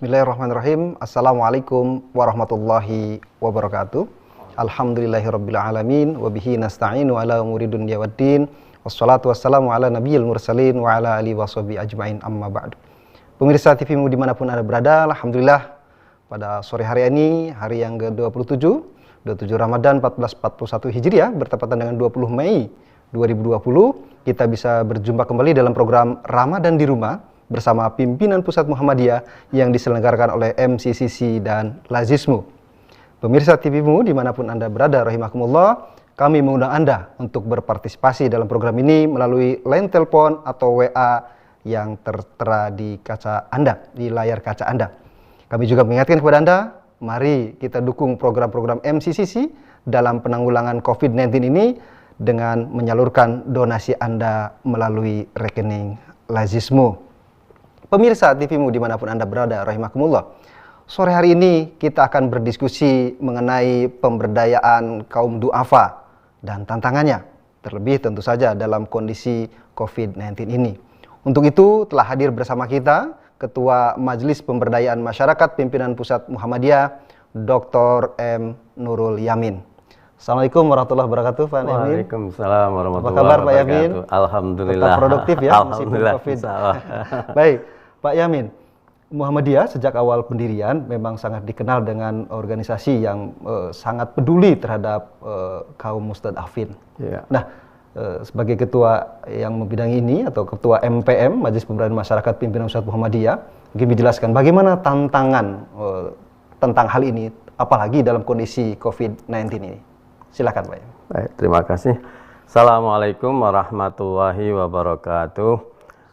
Bismillahirrahmanirrahim. Assalamualaikum warahmatullahi wabarakatuh. Alhamdulillahirrabbilalamin. Wabihi nasta'inu ala umuri dunya waddin. Wassalatu wassalamu ala nabiyil mursalin wa ala alihi wa sahbihi ajma'in, amma ba'du. Pemirsa TVmu dimanapun Anda berada, Alhamdulillah pada sore hari ini, hari yang ke-27 Ramadan 1441 Hijriah, bertepatan dengan 20 Mei 2020, kita bisa berjumpa kembali dalam program Ramadan di Rumah bersama pimpinan Pusat Muhammadiyah yang diselenggarakan oleh MCCC dan Lazismu. Pemirsa TVmu dimanapun Anda berada, rahimakumullah, kami mengundang Anda untuk berpartisipasi dalam program ini melalui line telepon atau WA yang tertera di kaca Anda, di layar kaca Anda. Kami juga mengingatkan kepada Anda, mari kita dukung program-program MCCC dalam penanggulangan COVID-19 ini dengan menyalurkan donasi Anda melalui rekening Lazismu. Pemirsa TVmu dimanapun Anda berada, rahimakumullah, sore hari ini kita akan berdiskusi mengenai pemberdayaan kaum du'afa dan tantangannya, terlebih tentu saja dalam kondisi COVID-19 ini. Untuk itu telah hadir bersama kita Ketua Majelis Pemberdayaan Masyarakat Pimpinan Pusat Muhammadiyah, Dr. M. Nurul Yamin. Assalamualaikum warahmatullahi wabarakatuh, Pak Yamin. Waalaikumsalam warahmatullahi wabarakatuh. Apa kabar, Pak Yamin? Alhamdulillah. Tetap produktif ya, meskipun COVID. Baik, Pak Yamin, Muhammadiyah sejak awal pendirian memang sangat dikenal dengan organisasi yang sangat peduli terhadap kaum mustadafin. Yeah. Nah, sebagai ketua yang membidangi ini atau ketua MPM, Majelis Pemberdayaan Masyarakat Pimpinan Pusat Muhammadiyah, mungkin dijelaskan bagaimana tantangan tentang hal ini, apalagi dalam kondisi COVID-19 ini. Silakan, Pak. Baik, terima kasih. Assalamualaikum warahmatullahi wabarakatuh.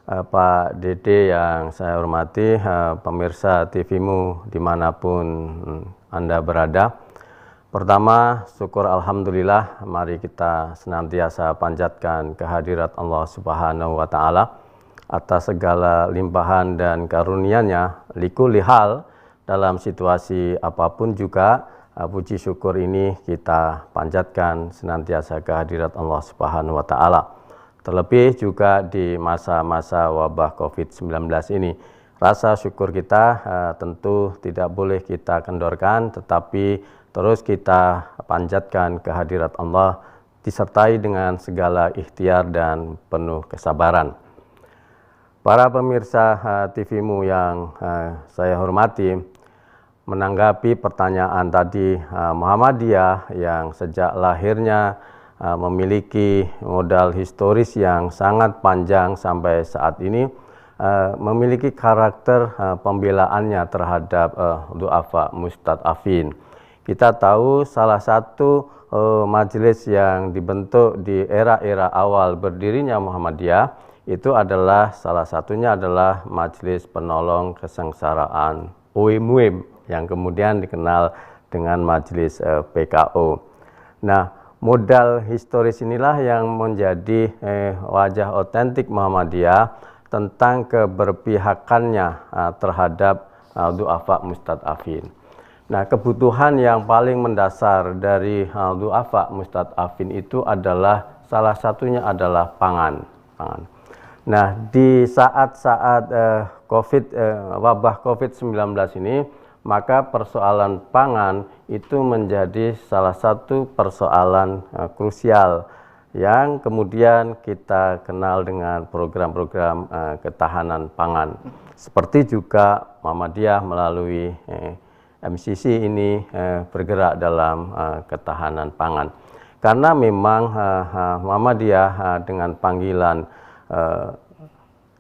Pak Dede yang saya hormati, pemirsa TVmu dimanapun Anda berada. Pertama, syukur alhamdulillah, mari kita senantiasa panjatkan kehadirat Allah Subhanahu wa Ta'ala atas segala limpahan dan karunia-Nya, likulli hal, dalam situasi apapun juga. Puji syukur ini kita panjatkan senantiasa kehadirat Allah Subhanahu wa Ta'ala. Terlebih juga di masa-masa wabah COVID-19 ini, rasa syukur kita tentu tidak boleh kita kendorkan, tetapi terus kita panjatkan kehadirat Allah disertai dengan segala ikhtiar dan penuh kesabaran. Para pemirsa TVmu yang saya hormati, menanggapi pertanyaan tadi, Muhammadiyah yang sejak lahirnya memiliki modal historis yang sangat panjang sampai saat ini, memiliki karakter pembelaannya terhadap du'afa mustad'afin. Kita tahu salah satu majelis yang dibentuk di era-era awal berdirinya Muhammadiyah itu adalah salah satunya adalah Majelis Penolong Kesengsaraan UIM yang kemudian dikenal dengan Majelis PKO. Nah, modal historis inilah yang menjadi wajah otentik Muhammadiyah tentang keberpihakannya terhadap du'afa mustad'afin. Nah, kebutuhan yang paling mendasar dari du'afa mustad'afin itu adalah salah satunya adalah pangan. Nah, di saat-saat wabah COVID-19 ini, maka persoalan pangan itu menjadi salah satu persoalan krusial yang kemudian kita kenal dengan program-program ketahanan pangan. Seperti juga Muhammadiyah melalui MCC ini bergerak dalam ketahanan pangan. Karena memang Muhammadiyah dengan panggilan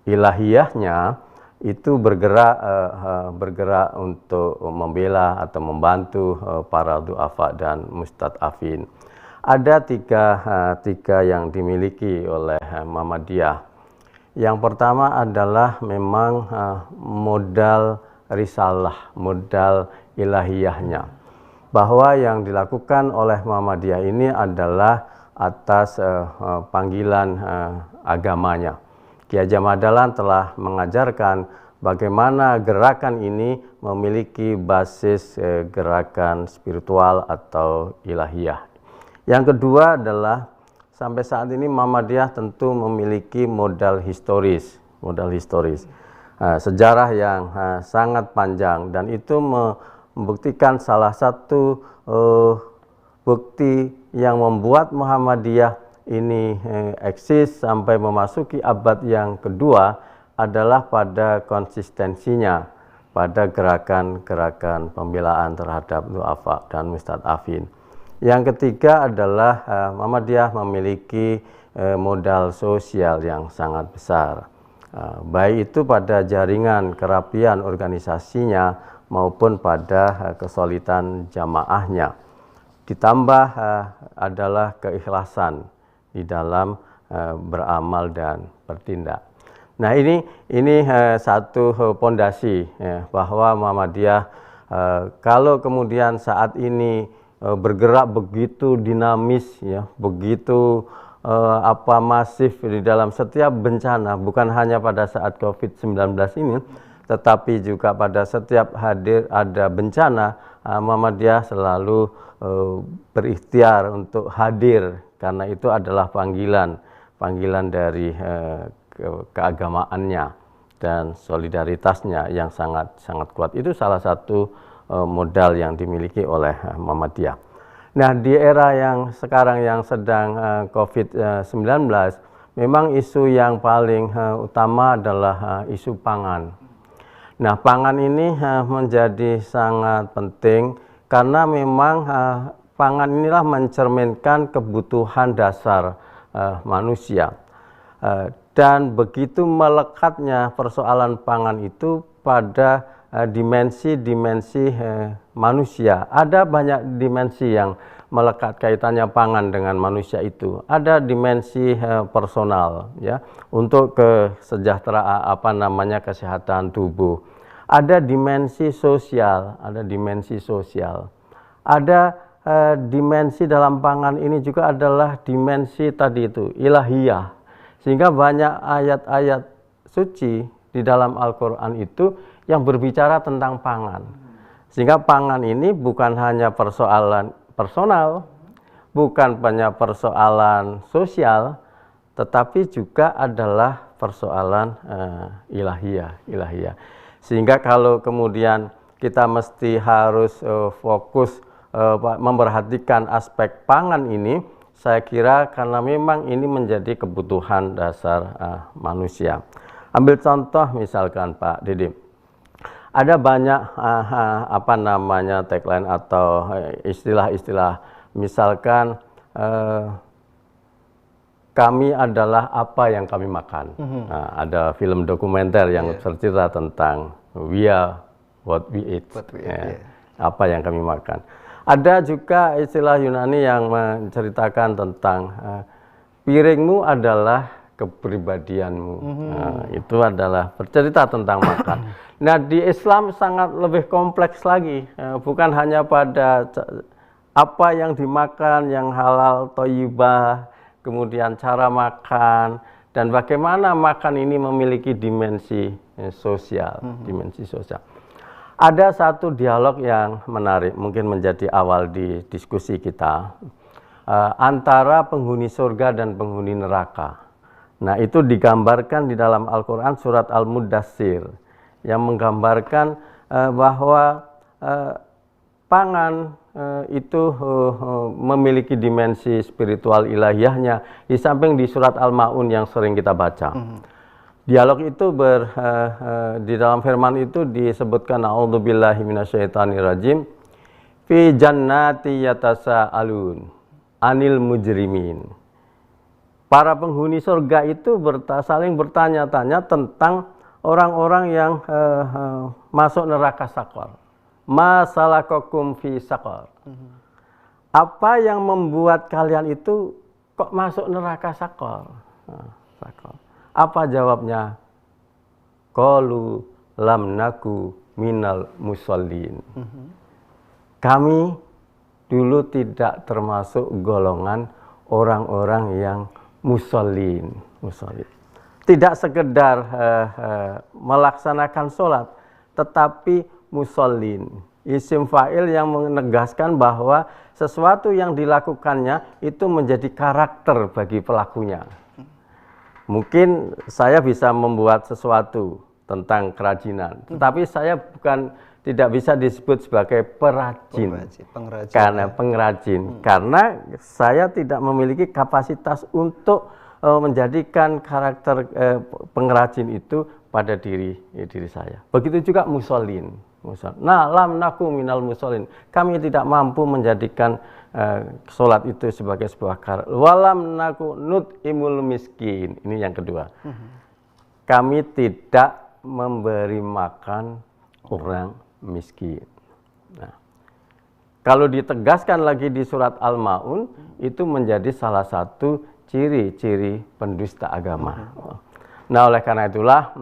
ilahiyahnya itu bergerak untuk membela atau membantu para du'afa dan mustad'afin. Ada tiga yang dimiliki oleh Muhammadiyah. Yang pertama adalah memang modal risalah, modal ilahiyahnya. Bahwa yang dilakukan oleh Muhammadiyah ini adalah atas panggilan agamanya. Ki Haji Ahmad Dahlan telah mengajarkan bagaimana gerakan ini memiliki basis gerakan spiritual atau ilahiyah. Yang kedua adalah sampai saat ini Muhammadiyah tentu memiliki modal historis. sejarah yang sangat panjang, dan itu membuktikan salah satu bukti yang membuat Muhammadiyah ini eksis sampai memasuki abad yang kedua adalah pada konsistensinya, pada gerakan-gerakan pembelaan terhadap du'afa dan mustad'afin. Yang ketiga adalah Muhammadiyah memiliki modal sosial yang sangat besar, baik itu pada jaringan kerapian organisasinya maupun pada kesolidan jamaahnya. Ditambah adalah keikhlasan di dalam beramal dan bertindak. Nah, ini satu pondasi bahwa Muhammadiyah kalau kemudian saat ini bergerak begitu dinamis, ya, begitu masif di dalam setiap bencana, bukan hanya pada saat COVID-19 ini, tetapi juga pada setiap ada bencana, Muhammadiyah selalu berikhtiar untuk hadir, karena itu adalah panggilan dari keagamaannya dan solidaritasnya yang sangat kuat. Itu salah satu modal yang dimiliki oleh Muhammadiyah. Nah, di era yang sekarang yang sedang COVID-19, memang isu yang paling utama adalah isu pangan. Nah, pangan ini menjadi sangat penting karena memang pangan inilah mencerminkan kebutuhan dasar manusia. Dan begitu melekatnya persoalan pangan itu pada dimensi-dimensi manusia. Ada banyak dimensi yang melekat kaitannya pangan dengan manusia itu. Ada dimensi personal, ya, untuk kesejahteraan kesehatan tubuh. Ada dimensi sosial, Ada dimensi dalam pangan ini juga adalah dimensi tadi itu, ilahiyah. Sehingga banyak ayat-ayat suci di dalam Al-Quran itu yang berbicara tentang pangan. Sehingga pangan ini bukan hanya persoalan personal, bukan hanya persoalan sosial, tetapi juga adalah persoalan ilahiyah. Sehingga kalau kemudian kita mesti harus fokus memperhatikan aspek pangan ini, saya kira karena memang ini menjadi kebutuhan dasar manusia. Ambil contoh misalkan Pak Didi, ada banyak tagline atau istilah-istilah, misalkan kami adalah apa yang kami makan. Nah, ada film dokumenter yang bercerita tentang we are what we eat, apa yang kami makan. Ada juga istilah Yunani yang menceritakan tentang piringmu adalah kepribadianmu. Itu adalah bercerita tentang makan. Nah, di Islam sangat lebih kompleks lagi, bukan hanya pada apa yang dimakan, yang halal, thayyibah, kemudian cara makan, dan bagaimana makan ini memiliki dimensi sosial. Ada satu dialog yang menarik, mungkin menjadi awal di diskusi kita, antara penghuni surga dan penghuni neraka. Nah, itu digambarkan di dalam Al-Quran surat Al-Muddatsir, yang menggambarkan bahwa pangan itu memiliki dimensi spiritual ilahiyahnya, di samping di surat Al-Ma'un yang sering kita baca. Dialog itu di dalam firman itu disebutkan a'udzubillahi minasyaitonirrajim fi jannati yatasaalun anil mujrimin. Para penghuni surga itu saling bertanya-tanya tentang orang-orang yang masuk neraka Saqar. Ma salakakum fi Saqar. Apa yang membuat kalian itu kok masuk neraka Saqar? Saqar. Apa jawabnya? Qalu lam naku minal musallin. Kami dulu tidak termasuk golongan orang-orang yang musallin. Tidak sekedar melaksanakan sholat, tetapi musallin. Isim fa'il yang menegaskan bahwa sesuatu yang dilakukannya itu menjadi karakter bagi pelakunya. Mungkin saya bisa membuat sesuatu, tentang kerajinan. Tetapi saya tidak bisa disebut sebagai pengrajin, karena saya tidak memiliki kapasitas untuk menjadikan karakter pengrajin itu pada diri saya. Begitu juga musholin. Nah, lam naku minal musholin. Kami tidak mampu menjadikan sholat itu sebagai sebuah karakter. Walam naku nut'imul miskin. Ini yang kedua. Kami tidak memberi makan orang miskin. Nah, kalau ditegaskan lagi di surat Al-Maun, itu menjadi salah satu ciri-ciri pendusta agama. Nah, oleh karena itulah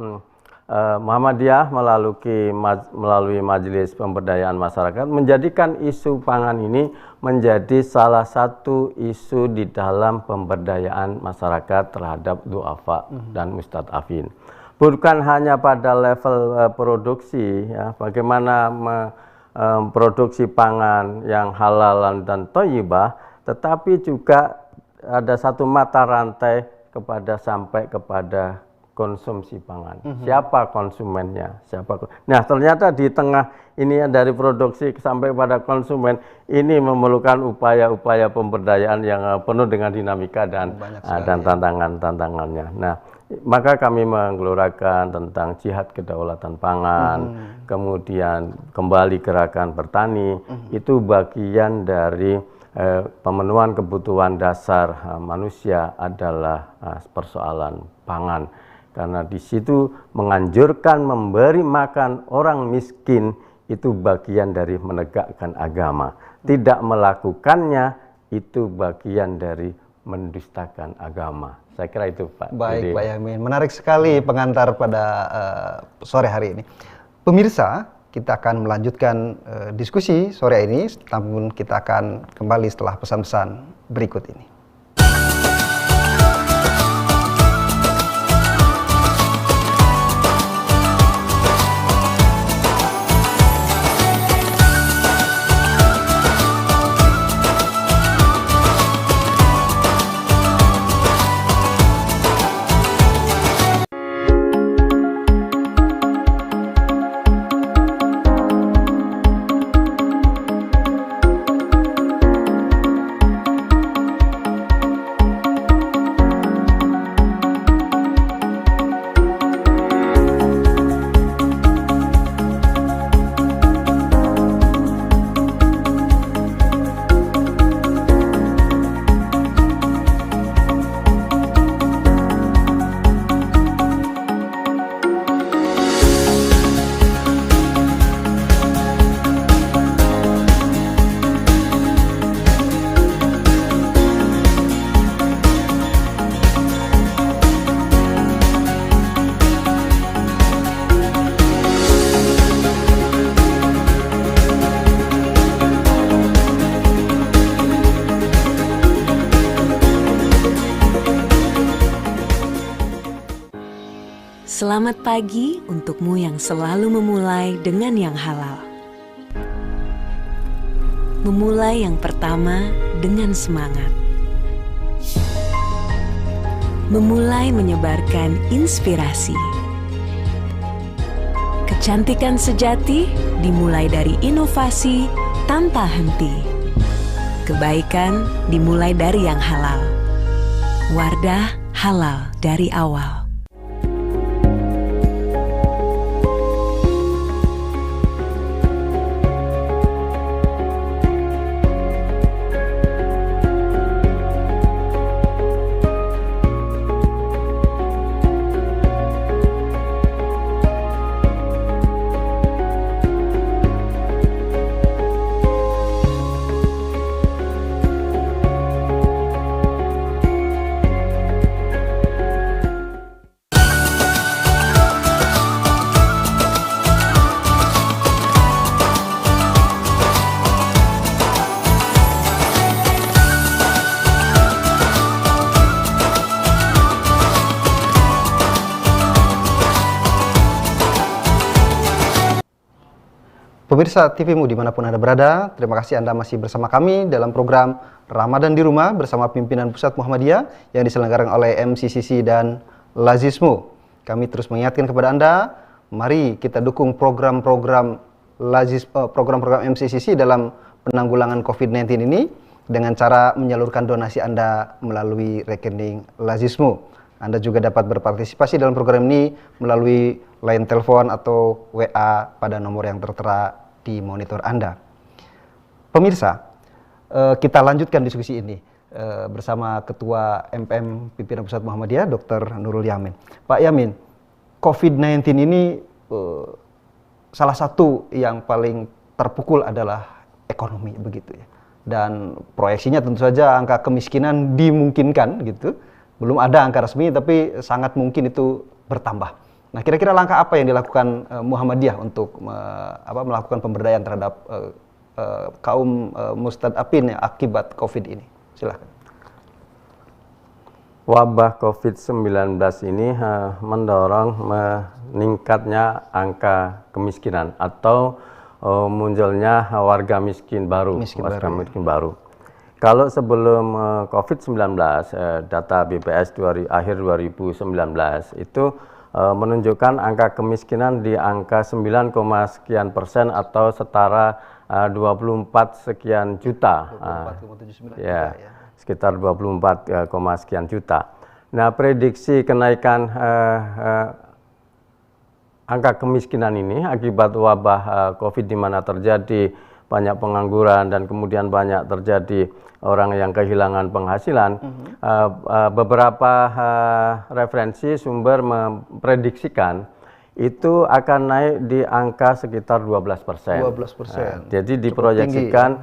Muhammadiyah melalui Majelis Pemberdayaan Masyarakat menjadikan isu pangan ini menjadi salah satu isu di dalam pemberdayaan masyarakat terhadap du'afa dan mustad'afin. Bukan hanya pada level produksi, ya, bagaimana produksi pangan yang halal dan thayyibah, tetapi juga ada satu mata rantai sampai kepada konsumsi pangan. Siapa konsumennya? Nah, ternyata di tengah ini dari produksi sampai pada konsumen ini memerlukan upaya-upaya pemberdayaan yang penuh dengan dinamika dan tantangannya. Nah, maka kami menggelorakan tentang jihad kedaulatan pangan, kemudian kembali gerakan bertani, itu bagian dari pemenuhan kebutuhan dasar manusia adalah persoalan pangan. Karena di situ menganjurkan memberi makan orang miskin itu bagian dari menegakkan agama. Tidak melakukannya itu bagian dari mendustakan agama. Saya kira itu, Pak. Baik, Pak Yamin. Menarik sekali pengantar pada sore hari ini. Pemirsa, kita akan melanjutkan diskusi sore ini, namun kita akan kembali setelah pesan-pesan berikut ini. Selamat pagi untukmu yang selalu memulai dengan yang halal. Memulai yang pertama dengan semangat. Memulai menyebarkan inspirasi. Kecantikan sejati dimulai dari inovasi tanpa henti. Kebaikan dimulai dari yang halal. Wardah halal dari awal. Pemirsa TV-mu dimanapun Anda berada, terima kasih Anda masih bersama kami dalam program Ramadan di Rumah bersama pimpinan Pusat Muhammadiyah yang diselenggarakan oleh MCCC dan Lazismu. Kami terus mengingatkan kepada Anda mari kita dukung program-program program-program MCCC dalam penanggulangan COVID-19 ini dengan cara menyalurkan donasi Anda melalui rekening Lazismu. Anda juga dapat berpartisipasi dalam program ini melalui line telepon atau WA pada nomor yang tertera di monitor Anda. Pemirsa, kita lanjutkan diskusi ini bersama Ketua MPM Pimpinan Pusat Muhammadiyah, Dr. Nurul Yamin. Pak Yamin, COVID-19 ini salah satu yang paling terpukul adalah ekonomi, begitu ya. Dan proyeksinya tentu saja angka kemiskinan dimungkinkan gitu. Belum ada angka resmi tapi sangat mungkin itu bertambah. Nah, kira-kira langkah apa yang dilakukan Muhammadiyah untuk melakukan pemberdayaan terhadap kaum mustadafin akibat COVID ini? Silahkan. Wabah COVID-19 ini mendorong meningkatnya angka kemiskinan atau munculnya warga miskin baru. Miskin baru. Kalau sebelum COVID-19, data BPS akhir 2019 itu menunjukkan angka kemiskinan di angka 9, sekian persen atau setara 24 sekian juta. 24,79 ya, sekitar 24, sekian juta. Nah, prediksi kenaikan angka kemiskinan ini akibat wabah COVID di mana terjadi banyak pengangguran dan kemudian banyak terjadi orang yang kehilangan penghasilan, beberapa referensi sumber memprediksikan itu akan naik di angka sekitar 12%. 12%. Jadi diproyeksikan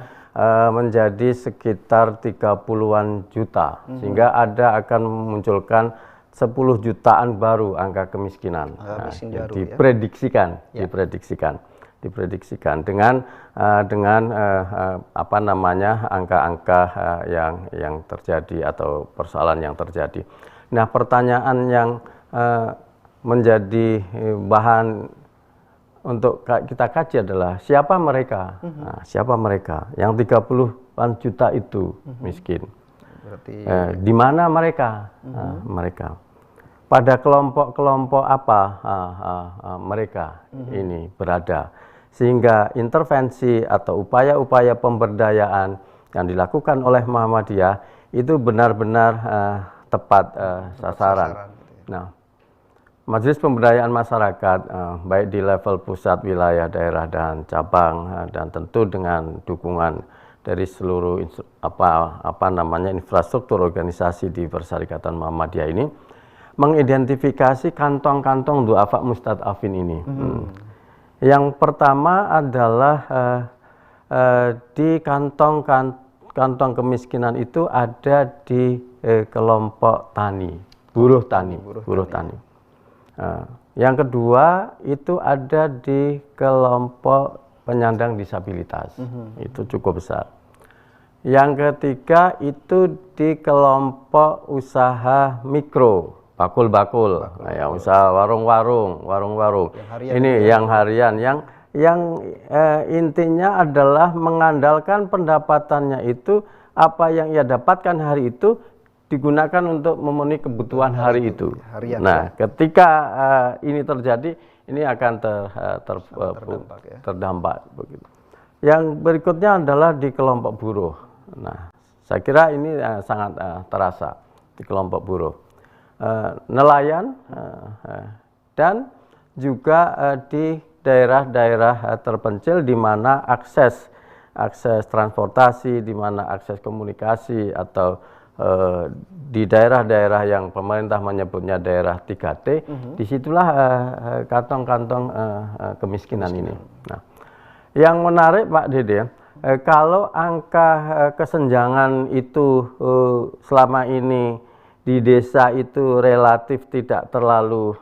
menjadi sekitar 30-an juta, sehingga akan memunculkan 10 jutaan baru angka kemiskinan. Diprediksikan, diprediksikan dengan angka-angka yang terjadi atau persoalan yang terjadi. Nah, pertanyaan yang menjadi bahan untuk kita kaji adalah siapa mereka? Nah, siapa mereka yang 30-an juta itu miskin? Berarti di mana mereka? Mereka pada kelompok-kelompok apa mereka ini berada, sehingga intervensi atau upaya-upaya pemberdayaan yang dilakukan oleh Muhammadiyah itu benar-benar tepat sasaran. Nah, Majelis Pemberdayaan Masyarakat baik di level pusat, wilayah, daerah dan cabang dan tentu dengan dukungan dari seluruh infrastruktur organisasi di Persyarikatan Muhammadiyah ini mengidentifikasi kantong-kantong du'afa mustadafin ini. Yang pertama adalah di kantong kemiskinan itu ada di kelompok tani, buruh tani. Yang kedua itu ada di kelompok penyandang disabilitas, itu cukup besar. Yang ketiga itu di kelompok usaha mikro, bakul-bakul, usaha warung-warung. Yang harian, yang intinya adalah mengandalkan pendapatannya itu apa yang ia dapatkan hari itu digunakan untuk memenuhi kebutuhan hari itu. Nah, ketika ini terjadi, ini akan terdampak. Begitu. Yang berikutnya adalah di kelompok buruh. Nah, saya kira ini sangat terasa di kelompok buruh, nelayan dan juga di daerah-daerah terpencil di mana akses transportasi, di mana akses komunikasi atau di daerah-daerah yang pemerintah menyebutnya daerah 3T, disitulah kantong-kantong kemiskinan ini. Nah, yang menarik Pak Dede, kalau angka kesenjangan itu selama ini di desa itu relatif tidak terlalu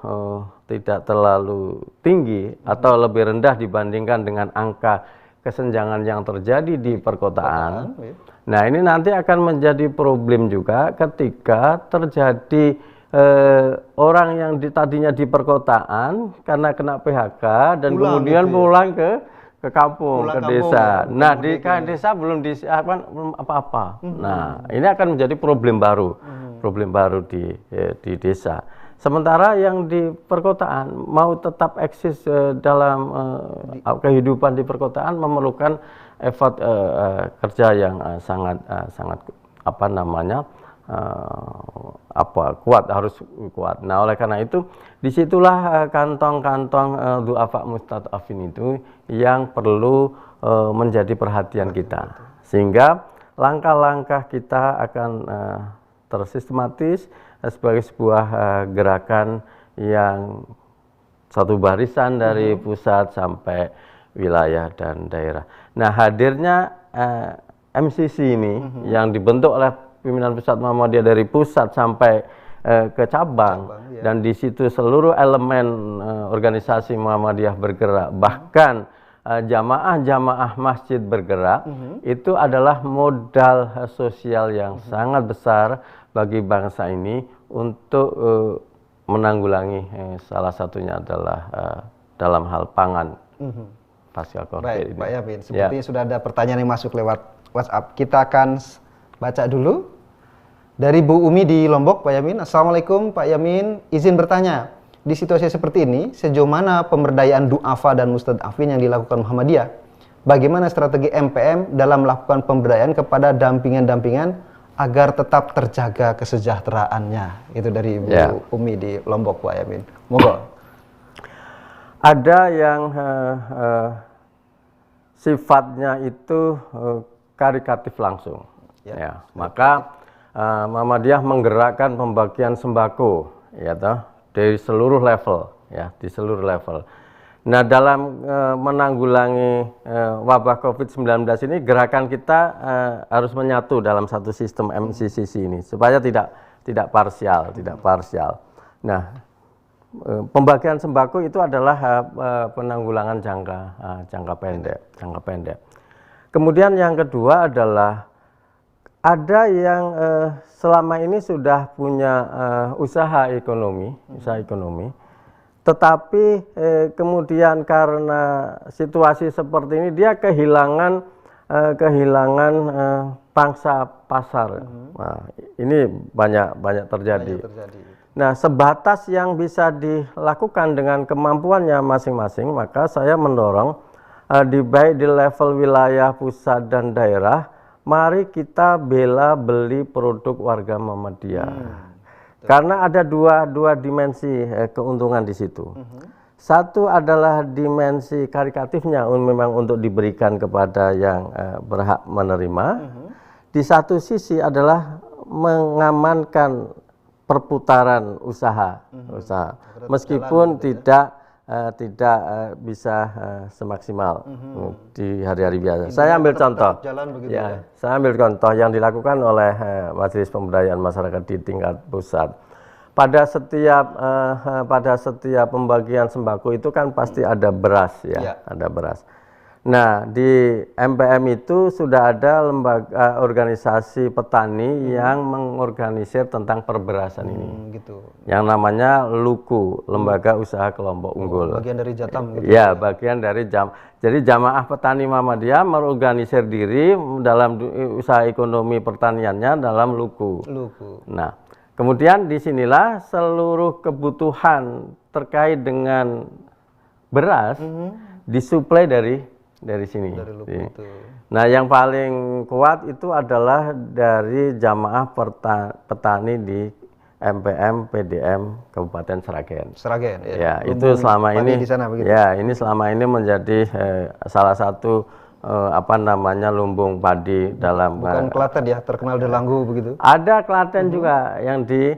tinggi atau lebih rendah dibandingkan dengan angka kesenjangan yang terjadi di perkotaan. Nah, ini nanti akan menjadi problem juga ketika terjadi orang yang tadinya di perkotaan karena kena PHK dan kemudian pulang ke ke kampung, Pulang ke kampung, desa. ya, Nah, di mudik desa belum disiapkan belum apa-apa. Nah, ini akan menjadi problem baru di desa. Sementara yang di perkotaan mau tetap eksis dalam kehidupan di perkotaan memerlukan effort kerja yang sangat apa namanya kuat, harus kuat. Nah, oleh karena itu disitulah kantong-kantong du'afa mustad'afin itu yang perlu menjadi perhatian kita, sehingga langkah-langkah kita akan tersistematis sebagai sebuah gerakan yang satu barisan dari pusat sampai wilayah dan daerah. Nah, hadirnya MCC ini yang dibentuk oleh pimpinan pusat Muhammadiyah dari pusat sampai ke cabang, ya. Dan di situ seluruh elemen organisasi Muhammadiyah bergerak, bahkan jamaah-jamaah masjid bergerak, itu adalah modal sosial yang sangat besar bagi bangsa ini untuk menanggulangi salah satunya adalah dalam hal pangan pasca Covid ini. Baik, Pak Yamin, sepertinya sudah ada pertanyaan yang masuk lewat WhatsApp. Kita akan baca dulu dari Bu Umi di Lombok, Pak Yamin. Assalamualaikum Pak Yamin, izin bertanya, di situasi seperti ini sejauh mana pemberdayaan du'afa dan mustad'afin yang dilakukan Muhammadiyah? Bagaimana strategi MPM dalam melakukan pemberdayaan kepada dampingan-dampingan agar tetap terjaga kesejahteraannya? Itu dari Bu Umi di Lombok, Pak Yamin. Monggo. Ada yang sifatnya itu karitatif langsung, ya. Maka Muhammadiyah menggerakkan pembagian sembako, ya toh, dari seluruh level, ya, di seluruh level. Nah, dalam menanggulangi wabah COVID-19 ini, gerakan kita harus menyatu dalam satu sistem MCCC ini supaya tidak parsial. Nah, pembagian sembako itu adalah penanggulangan jangka pendek. Kemudian yang kedua adalah ada yang selama ini sudah punya usaha ekonomi, tetapi kemudian karena situasi seperti ini dia kehilangan pangsa pasar. Nah, ini banyak terjadi. Nah, sebatas yang bisa dilakukan dengan kemampuannya masing-masing, maka saya mendorong baik di level wilayah, pusat dan daerah, mari kita beli produk warga Muhammadiyah. Karena ada dua dimensi keuntungan di situ. Satu adalah dimensi karitatifnya, memang untuk diberikan kepada yang berhak menerima. Di satu sisi adalah mengamankan perputaran usaha, meskipun tidak bisa semaksimal di hari-hari biasa. Saya ambil contoh, saya ambil contoh yang dilakukan oleh Majelis Pemberdayaan Masyarakat di tingkat pusat. Pada setiap pembagian sembako itu kan pasti ada beras, ada beras. Nah, di MPM itu sudah ada lembaga organisasi petani yang mengorganisir tentang perberasan ini. Yang namanya LUKU, Lembaga Usaha Kelompok Unggul. Bagian dari Jatam gitu. Ya, bagian dari Jadi jamaah petani Muhammadiyah mengorganisir diri dalam usaha ekonomi pertaniannya dalam LUKU. Nah, kemudian disinilah seluruh kebutuhan terkait dengan beras disuplai dari sini. Nah, yang paling kuat itu adalah dari jamaah petani di MPM PDM Kabupaten Sragen. Ya, itu selama ini ini selama ini menjadi salah satu lumbung padi dalam Klaten ya, terkenal Delanggu begitu. Ada Klaten juga yang di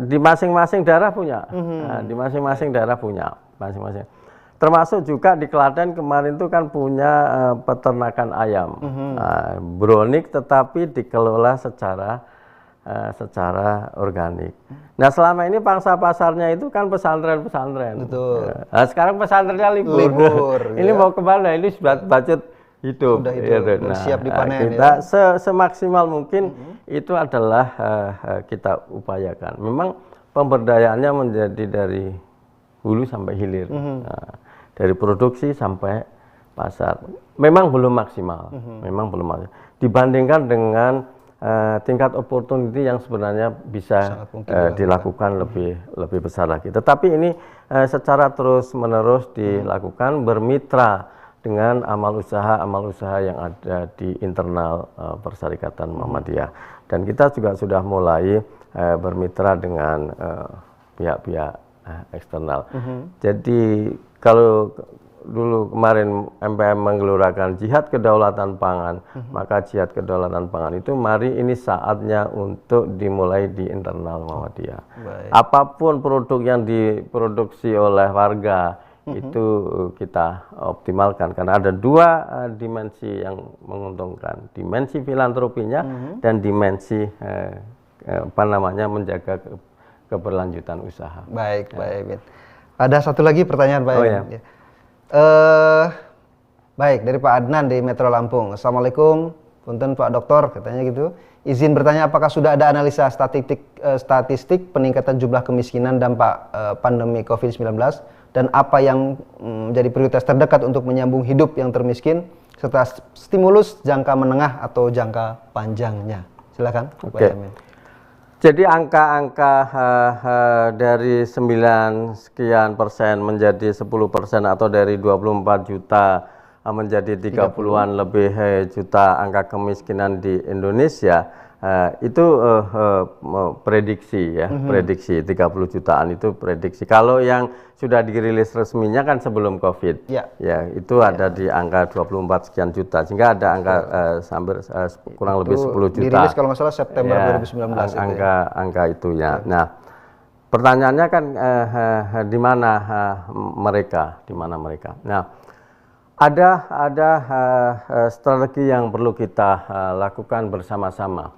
di masing-masing daerah punya. Di masing-masing daerah punya, Termasuk juga di Klaten kemarin itu kan punya peternakan ayam, bronik, tetapi dikelola secara organik. Nah, selama ini pangsa pasarnya itu kan pesantren. Betul. Nah, sekarang pesantrennya libur. Ini mau kemana? Ini sudah budget hidup. Nah, siap dipanen. Kita semaksimal mungkin itu adalah kita upayakan. Memang pemberdayaannya menjadi dari hulu sampai hilir. Nah, dari produksi sampai pasar. Memang belum maksimal, memang belum maksimal. Dibandingkan dengan tingkat opportunity yang sebenarnya bisa dilakukan lebih besar lagi. Tetapi ini secara terus-menerus dilakukan, bermitra dengan amal usaha yang ada di internal Persyarikatan Muhammadiyah. Dan kita juga sudah mulai bermitra dengan pihak-pihak eksternal. Jadi kalau dulu kemarin MPM menggelurakan jihad kedaulatan pangan, maka jihad kedaulatan pangan itu mari ini saatnya untuk dimulai di internal Muhammadiyah. Apapun produk yang diproduksi oleh warga itu kita optimalkan, karena ada dua dimensi yang menguntungkan, dimensi filantropinya dan dimensi menjaga keberlanjutan usaha. Baik, Amin. Ada satu lagi pertanyaan Pak Amin. Ya. Baik, dari Pak Adnan di Metro Lampung. Assalamualaikum, punten Pak Doktor, katanya gitu. Izin bertanya, apakah sudah ada analisa statistik peningkatan jumlah kemiskinan dampak pandemi COVID-19 dan apa yang menjadi prioritas terdekat untuk menyambung hidup yang termiskin serta stimulus jangka menengah atau jangka panjangnya? Silakan, Pak Amin. Jadi angka-angka dari 9 sekian persen menjadi 10% atau dari 24 juta menjadi 30-an lebih juta angka kemiskinan di Indonesia, itu prediksi ya, prediksi 30 jutaan itu prediksi. Kalau yang sudah dirilis resminya kan sebelum COVID, ya itu ada di angka 24 sekian juta, sehingga ada angka hampir kurang lebih 10 juta. Dirilis kalau nggak salah September 2019. Angka itu ya. Nah, pertanyaannya kan di mana mereka? Nah, ada strategi yang perlu kita lakukan bersama-sama.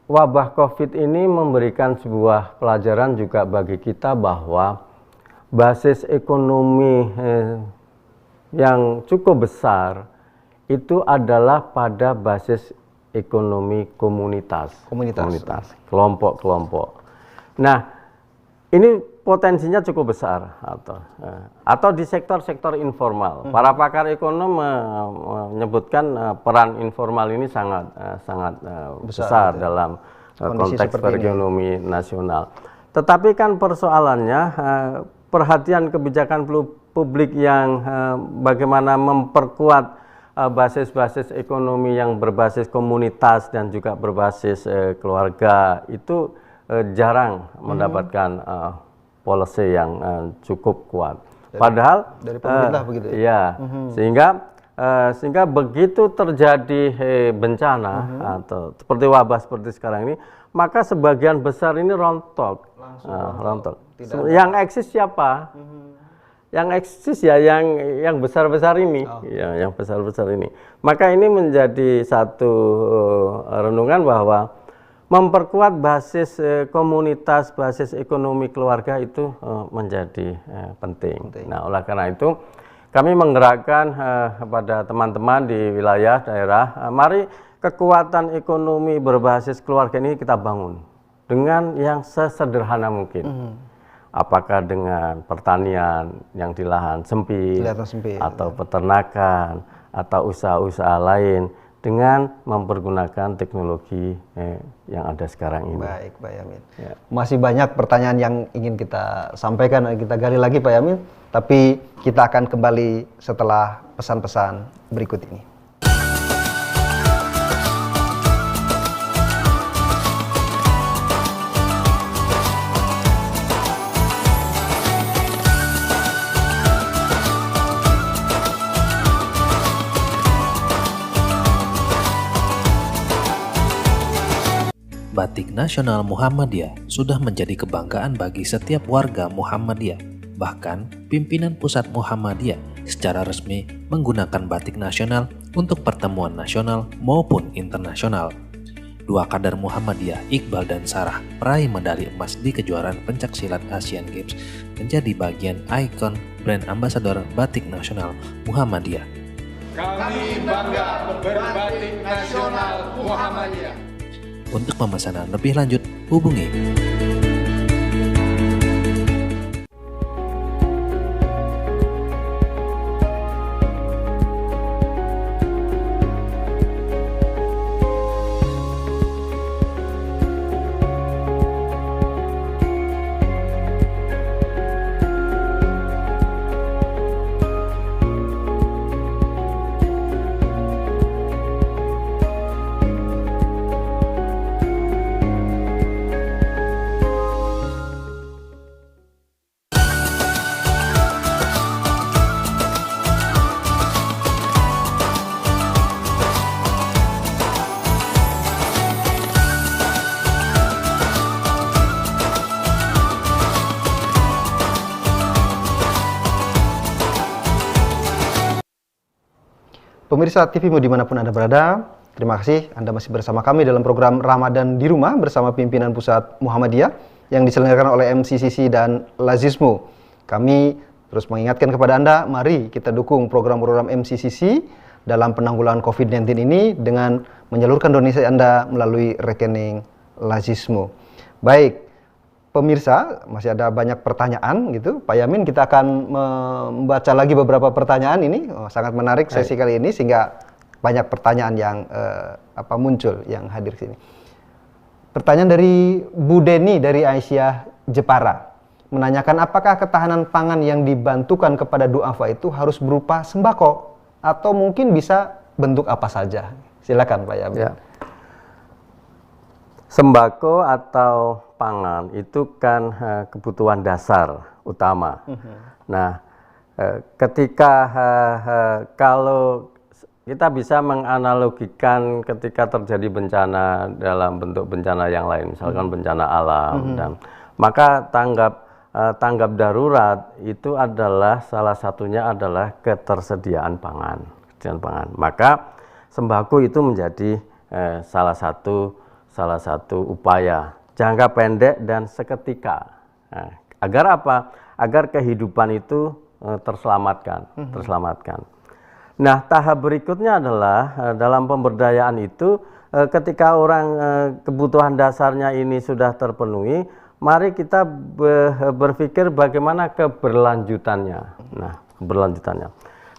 Wabah COVID ini memberikan sebuah pelajaran juga bagi kita bahwa basis ekonomi yang cukup besar itu adalah pada basis ekonomi komunitas, kelompok-kelompok. Nah, ini potensinya cukup besar atau di sektor-sektor informal. Para pakar ekonom menyebutkan peran informal ini sangat besar dalam konteks perekonomian nasional. Tetapi kan persoalannya perhatian kebijakan publik yang bagaimana memperkuat basis-basis ekonomi yang berbasis komunitas dan juga berbasis keluarga itu jarang mendapatkan policy yang cukup kuat. Padahal dari pemerintah begitu ya. Sehingga begitu terjadi bencana atau seperti wabah seperti sekarang ini, maka sebagian besar ini rontok. Yang eksis siapa? Yang eksis ya yang besar-besar ini, yang besar-besar ini. Maka ini menjadi satu renungan bahwa memperkuat basis komunitas, basis ekonomi keluarga itu menjadi penting. Nah, oleh karena itu kami menggerakkan kepada teman-teman di wilayah daerah, mari kekuatan ekonomi berbasis keluarga ini kita bangun dengan yang sesederhana mungkin. Apakah dengan pertanian yang di lahan sempit, atau peternakan, atau usaha-usaha lain, dengan mempergunakan teknologi yang ada sekarang ini. Baik, Pak Yamin. Ya. Masih banyak pertanyaan yang ingin kita sampaikan, kita gali lagi Pak Yamin, tapi kita akan kembali setelah pesan-pesan berikut ini. Batik Nasional Muhammadiyah sudah menjadi kebanggaan bagi setiap warga Muhammadiyah. Bahkan, pimpinan pusat Muhammadiyah secara resmi menggunakan batik nasional untuk pertemuan nasional maupun internasional. Dua kader Muhammadiyah, Iqbal dan Sarah, peraih medali emas di kejuaraan pencaksilat Asian Games, menjadi bagian ikon brand ambasador batik nasional Muhammadiyah. Kami bangga berbatik nasional Muhammadiyah. Untuk pemesanan lebih lanjut, hubungi Pemirsa TVmu dimanapun Anda berada, terima kasih Anda masih bersama kami dalam program Ramadan di Rumah bersama pimpinan Pusat Muhammadiyah yang diselenggarakan oleh MCCC dan Lazismo. Kami terus mengingatkan kepada Anda, mari kita dukung program-program MCCC dalam penanggulangan COVID-19 ini dengan menyalurkan donasi Anda melalui rekening Lazismo. Baik, pemirsa, masih ada banyak pertanyaan gitu. Pak Yamin, kita akan membaca lagi beberapa pertanyaan ini. Sangat menarik sesi kali ini sehingga banyak pertanyaan yang muncul yang hadir sini. Pertanyaan dari Bu Deni dari Aisyah Jepara menanyakan apakah ketahanan pangan yang dibantukan kepada duafa itu harus berupa sembako atau mungkin bisa bentuk apa saja? Silakan Pak Yamin. Ya. Sembako atau pangan itu kan kebutuhan dasar utama. Nah, ketika kalau kita bisa menganalogikan ketika terjadi bencana dalam bentuk bencana yang lain, misalkan bencana alam, dan maka tanggap darurat itu adalah salah satunya adalah ketersediaan pangan. Maka sembako itu menjadi salah satu upaya jangka pendek dan seketika. Nah, agar apa? Agar kehidupan itu terselamatkan. Nah, tahap berikutnya adalah dalam pemberdayaan itu ketika orang kebutuhan dasarnya ini sudah terpenuhi, mari kita berpikir bagaimana keberlanjutannya.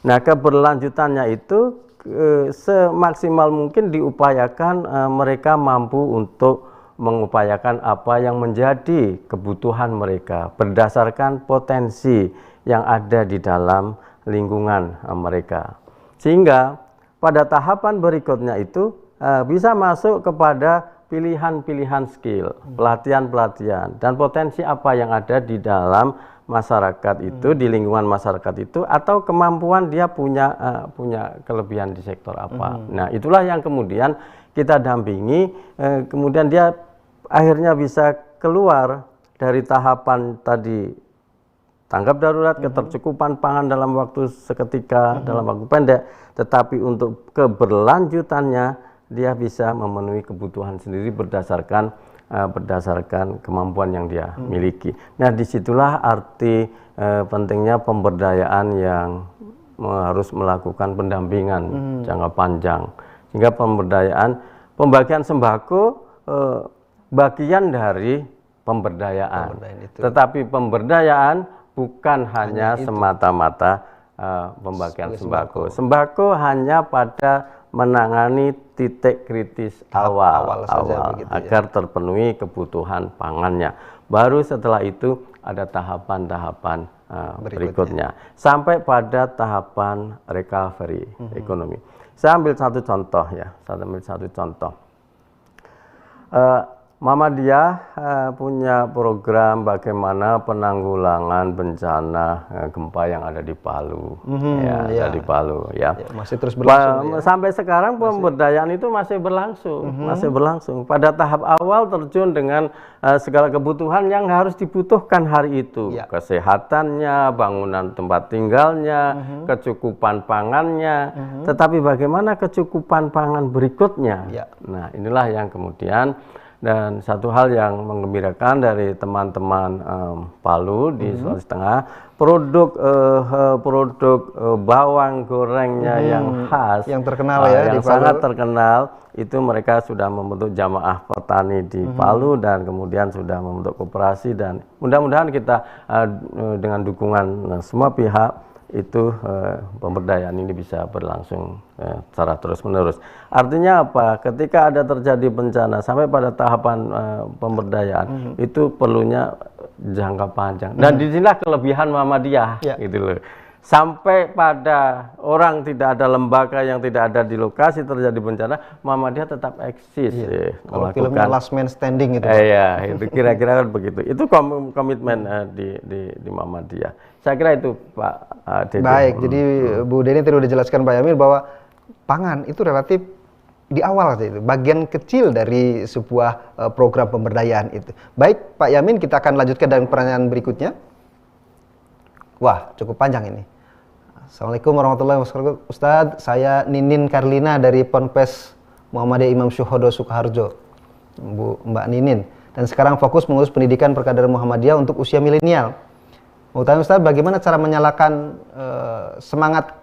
Nah, keberlanjutannya itu semaksimal mungkin diupayakan mereka mampu untuk mengupayakan apa yang menjadi kebutuhan mereka berdasarkan potensi yang ada di dalam lingkungan mereka. Sehingga pada tahapan berikutnya itu bisa masuk kepada pilihan-pilihan skill, pelatihan-pelatihan, dan potensi apa yang ada di dalam masyarakat itu, di lingkungan masyarakat itu, atau kemampuan dia punya kelebihan di sektor apa. Nah, itulah yang kemudian kita dampingi, kemudian dia akhirnya bisa keluar dari tahapan tadi tanggap darurat, ketercukupan pangan dalam waktu seketika, dalam waktu pendek, tetapi untuk keberlanjutannya dia bisa memenuhi kebutuhan sendiri berdasarkan kemampuan yang dia miliki. Nah, disitulah arti pentingnya pemberdayaan yang harus melakukan pendampingan jangka panjang. Sehingga pembagian sembako bagian dari pemberdayaan. Tetapi pemberdayaan bukan hanya semata-mata pembagian sembako. Sembako hanya pada menangani titik kritis awal agar terpenuhi kebutuhan pangannya. Baru setelah itu ada tahapan-tahapan berikutnya sampai pada tahapan recovery ekonomi. Saya ambil satu contoh ya. Muhammadiyah punya program bagaimana penanggulangan bencana gempa yang ada di Palu, ada di Palu, ya. Masih terus berlangsung. Sampai sekarang pemberdayaan itu masih berlangsung. Pada tahap awal terjun dengan segala kebutuhan yang harus dibutuhkan hari itu, kesehatannya, bangunan tempat tinggalnya, kecukupan pangannya. Tetapi bagaimana kecukupan pangan berikutnya? Nah, inilah yang kemudian. Dan satu hal yang menggembirakan dari teman-teman Palu di Sulawesi Tengah, produk bawang gorengnya yang khas, yang terkenal yang sangat terkenal, itu mereka sudah membentuk jamaah petani di Palu dan kemudian sudah membentuk koperasi, dan mudah-mudahan kita dengan dukungan semua pihak itu pemberdayaan ini bisa berlangsung secara terus-menerus. Artinya apa? Ketika ada terjadi bencana sampai pada tahapan pemberdayaan itu perlunya jangka panjang. Dan disinilah kelebihan Muhammadiyah, gitu loh. Sampai pada orang tidak ada lembaga yang tidak ada di lokasi terjadi bencana, Muhammadiyah tetap eksis. Kalau filmnya Last Man Standing itu. Iya, itu kira-kira begitu. Itu komitmen di Muhammadiyah. Saya kira itu Pak Dede. Baik, jadi Bu Deni tadi sudah jelaskan Pak Yamin bahwa pangan itu relatif di awal itu bagian kecil dari sebuah program pemberdayaan itu. Baik Pak Yamin, kita akan lanjutkan dengan pertanyaan berikutnya. Wah, cukup panjang ini. Assalamualaikum warahmatullahi wabarakatuh. Ustadz, saya Ninin Karlina dari Ponpes Muhammadiyah Imam Syuhodo Sukoharjo, Mbak Ninin. Dan sekarang fokus mengurus pendidikan perkaderan Muhammadiyah untuk usia milenial. Mau tanya Ustadz, bagaimana cara menyalakan semangat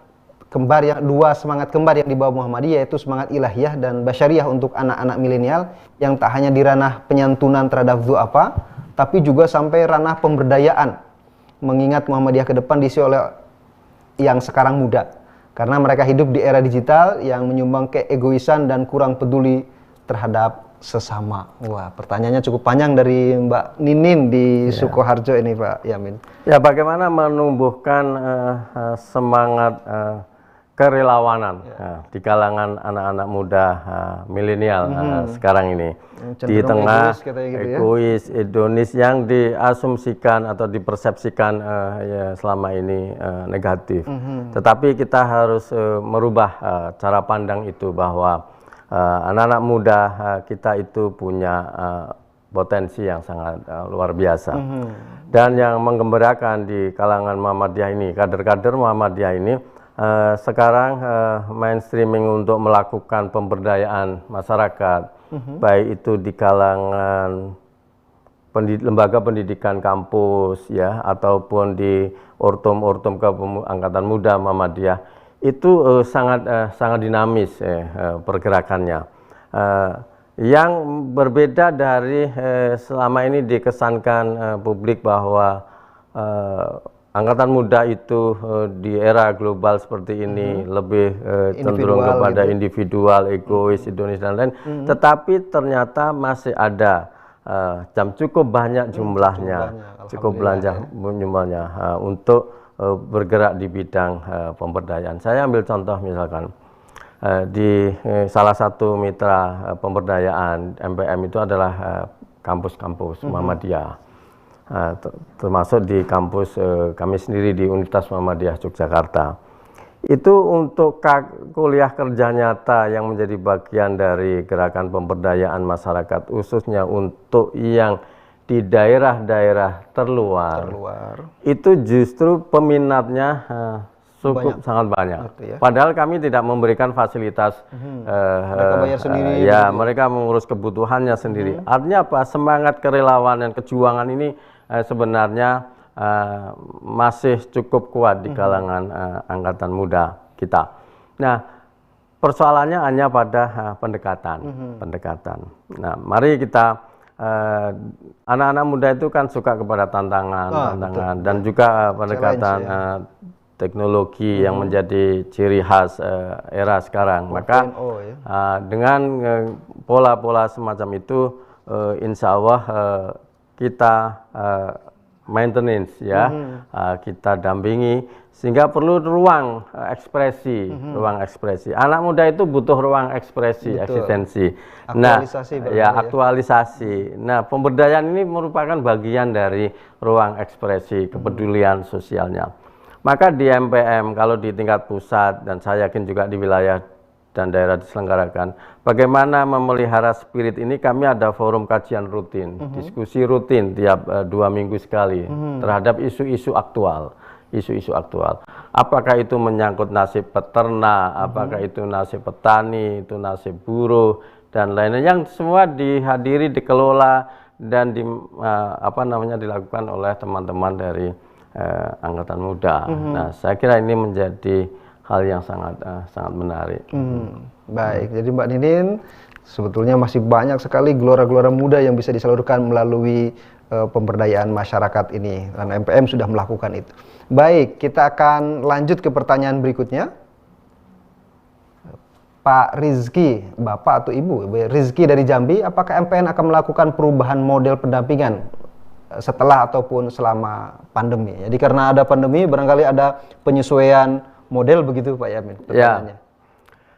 kembar dua semangat kembar yang dibawa Muhammadiyah, yaitu semangat ilahiyah dan basyariah untuk anak-anak milenial yang tak hanya di ranah penyantunan terhadap du'afa, tapi juga sampai ranah pemberdayaan, mengingat Muhammadiyah ke depan diisi oleh yang sekarang muda, karena mereka hidup di era digital yang menyumbang keegoisan dan kurang peduli terhadap sesama. Wah, pertanyaannya cukup panjang dari Mbak Ninin di Sukoharjo ini, Pak Yamin. Ya, bagaimana menumbuhkan semangat kerelawanan di kalangan anak-anak muda milenial sekarang ini, di tengah egois, hedonis yang diasumsikan atau dipersepsikan ya, selama ini negatif. Tetapi kita harus merubah cara pandang itu, bahwa anak-anak muda kita itu punya potensi yang sangat luar biasa. Dan yang menggembirakan di kalangan Muhammadiyah ini, kader-kader Muhammadiyah ini sekarang mainstreaming untuk melakukan pemberdayaan masyarakat, baik itu di kalangan lembaga pendidikan kampus ya, ataupun di ortum-ortum angkatan muda Muhammadiyah, itu sangat dinamis pergerakannya. Yang berbeda dari selama ini dikesankan publik bahwa angkatan muda itu di era global seperti ini lebih cenderung kepada gitu, individual, egois, hedonis dan lain. Tetapi ternyata masih ada cukup banyak jumlahnya, untuk bergerak di bidang pemberdayaan. Saya ambil contoh misalkan di salah satu mitra pemberdayaan MPM itu adalah kampus-kampus Muhammadiyah, termasuk di kampus kami sendiri di Universitas Muhammadiyah Yogyakarta. Itu untuk kuliah kerja nyata yang menjadi bagian dari gerakan pemberdayaan masyarakat, khususnya untuk yang di daerah-daerah terluar, itu justru peminatnya sangat banyak. Ya. Padahal kami tidak memberikan fasilitas, mereka bayar sendiri, mereka mengurus kebutuhannya sendiri. Artinya apa? Semangat kerelawanan, kejuangan ini sebenarnya masih cukup kuat di kalangan angkatan muda kita. Nah, persoalannya hanya pada pendekatan. Nah, mari kita anak-anak muda itu kan suka kepada tantangan, dan juga pendekatan teknologi yang menjadi ciri khas era sekarang. Maka dengan pola-pola semacam itu, insya Allah kita maintenance ya, kita dampingi, sehingga perlu ruang ekspresi, Anak muda itu butuh ruang ekspresi, eksistensi. Aktualisasi. Nah, pemberdayaan ini merupakan bagian dari ruang ekspresi kepedulian sosialnya. Maka di MPM, kalau di tingkat pusat, dan saya yakin juga di wilayah dan daerah diselenggarakan, bagaimana memelihara spirit ini, kami ada forum kajian rutin, diskusi rutin tiap 2 minggu sekali terhadap isu-isu aktual. Apakah itu menyangkut nasib peternak, apakah itu nasib petani, itu nasib buruh dan lainnya, yang semua dihadiri, dikelola dan dilakukan oleh teman-teman dari angkatan muda. Nah, saya kira ini menjadi hal yang sangat menarik. Baik, jadi Mbak Ninin, sebetulnya masih banyak sekali gelora-gelora muda yang bisa disalurkan melalui pemberdayaan masyarakat ini, dan MPM sudah melakukan itu. Baik, kita akan lanjut ke pertanyaan berikutnya. Pak Rizky, Bapak atau Ibu, Rizky dari Jambi, apakah MPN akan melakukan perubahan model pendampingan setelah ataupun selama pandemi? Jadi karena ada pandemi, barangkali ada penyesuaian model begitu, Pak Yamin? Ya,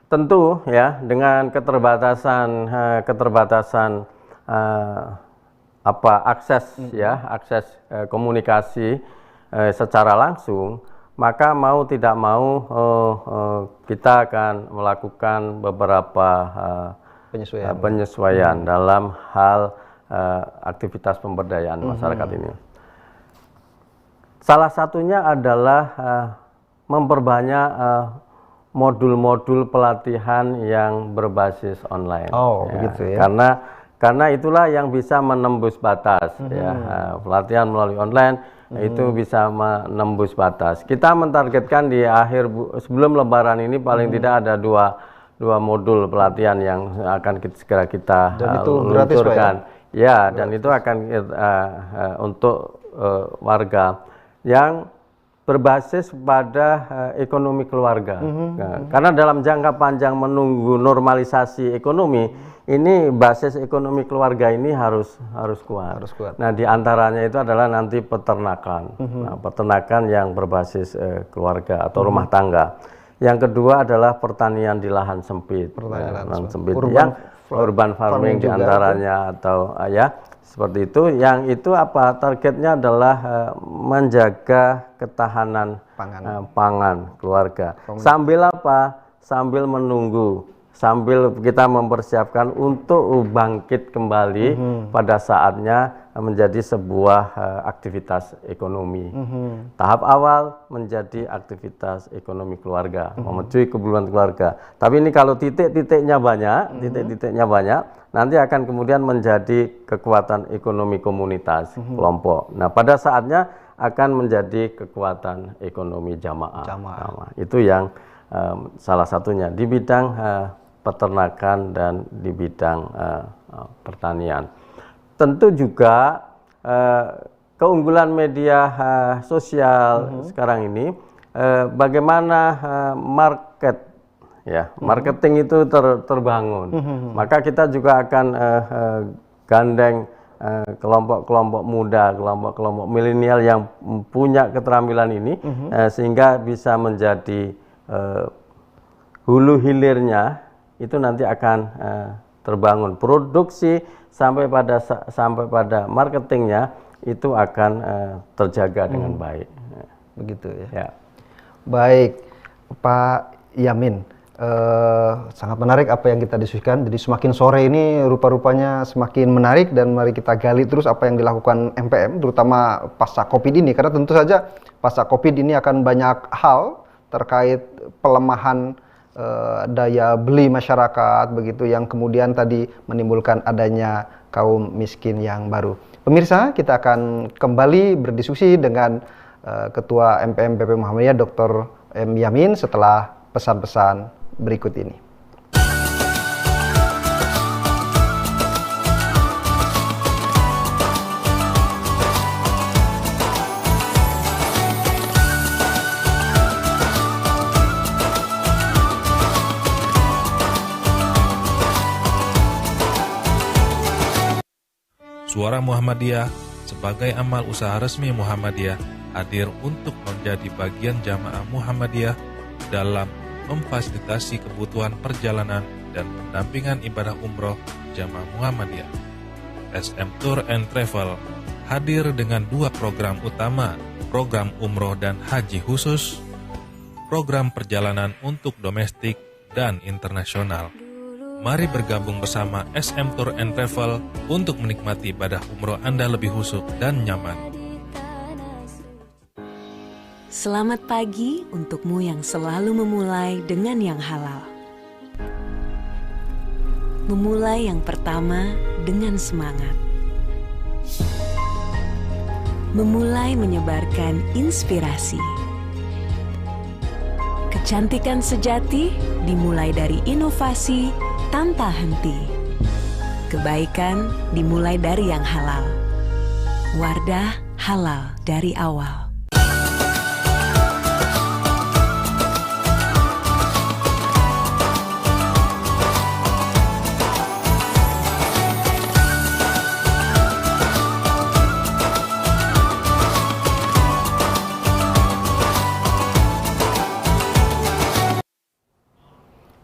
tentu ya, dengan keterbatasan akses komunikasi secara langsung, maka mau tidak mau kita akan melakukan beberapa penyesuaian dalam hal aktivitas pemberdayaan masyarakat ini. Salah satunya adalah memperbanyak modul-modul pelatihan yang berbasis online. Oh, begitu ya. Karena itulah yang bisa menembus batas. Ya, pelatihan melalui online itu bisa menembus batas. Kita mentargetkan di sebelum Lebaran ini paling tidak ada dua modul pelatihan yang akan segera kita luncurkan. Ya, dan itu akan untuk warga yang berbasis pada ekonomi keluarga. Karena dalam jangka panjang menunggu normalisasi ekonomi, ini basis ekonomi keluarga ini harus kuat. Nah, di antaranya itu adalah nanti peternakan. Nah, peternakan yang berbasis keluarga atau rumah tangga. Yang kedua adalah pertanian di lahan sempit. Lahan sempit. Urban farming di antaranya atau ya seperti itu. Yang itu apa? Targetnya adalah menjaga ketahanan pangan keluarga. Sambil apa? Sambil menunggu, sambil kita mempersiapkan untuk bangkit kembali pada saatnya menjadi sebuah aktivitas ekonomi. Tahap awal menjadi aktivitas ekonomi keluarga, memenuhi kebutuhan keluarga. Tapi ini kalau titik-titiknya banyak, nanti akan kemudian menjadi kekuatan ekonomi komunitas, kelompok. Nah, pada saatnya akan menjadi kekuatan ekonomi jamaah. Itu yang salah satunya di bidang peternakan dan di bidang pertanian. Tentu juga keunggulan media sosial sekarang ini, bagaimana marketing itu terbangun. Maka kita juga akan gandeng kelompok-kelompok muda, kelompok-kelompok milenial yang punya keterampilan ini, sehingga bisa menjadi hulu hilirnya itu nanti akan terbangun. Produksi sampai pada marketingnya itu akan terjaga dengan baik. Begitu ya. Ya. Baik, Pak Yamin. Sangat menarik apa yang kita diskusikan. Jadi semakin sore ini rupa-rupanya semakin menarik, dan mari kita gali terus apa yang dilakukan MPM, terutama pasca COVID ini. Karena tentu saja pasca COVID ini akan banyak hal terkait pelemahan daya beli masyarakat begitu, yang kemudian tadi menimbulkan adanya kaum miskin yang baru. Pemirsa, kita akan kembali berdiskusi dengan Ketua MPM PP Muhammadiyah Dr. M. Yamin setelah pesan-pesan berikut ini. Suara Muhammadiyah sebagai amal usaha resmi Muhammadiyah hadir untuk menjadi bagian jamaah Muhammadiyah dalam memfasilitasi kebutuhan perjalanan dan pendampingan ibadah umroh jamaah Muhammadiyah. SM Tour and Travel hadir dengan dua program utama, program umroh dan haji khusus, program perjalanan untuk domestik dan internasional. Mari bergabung bersama SM Tour and Travel untuk menikmati ibadah umroh Anda lebih khusyuk dan nyaman. Selamat pagi untukmu yang selalu memulai dengan yang halal. Memulai yang pertama dengan semangat. Memulai menyebarkan inspirasi. Kecantikan sejati dimulai dari inovasi tanpa henti. Kebaikan dimulai dari yang halal. Wardah halal dari awal.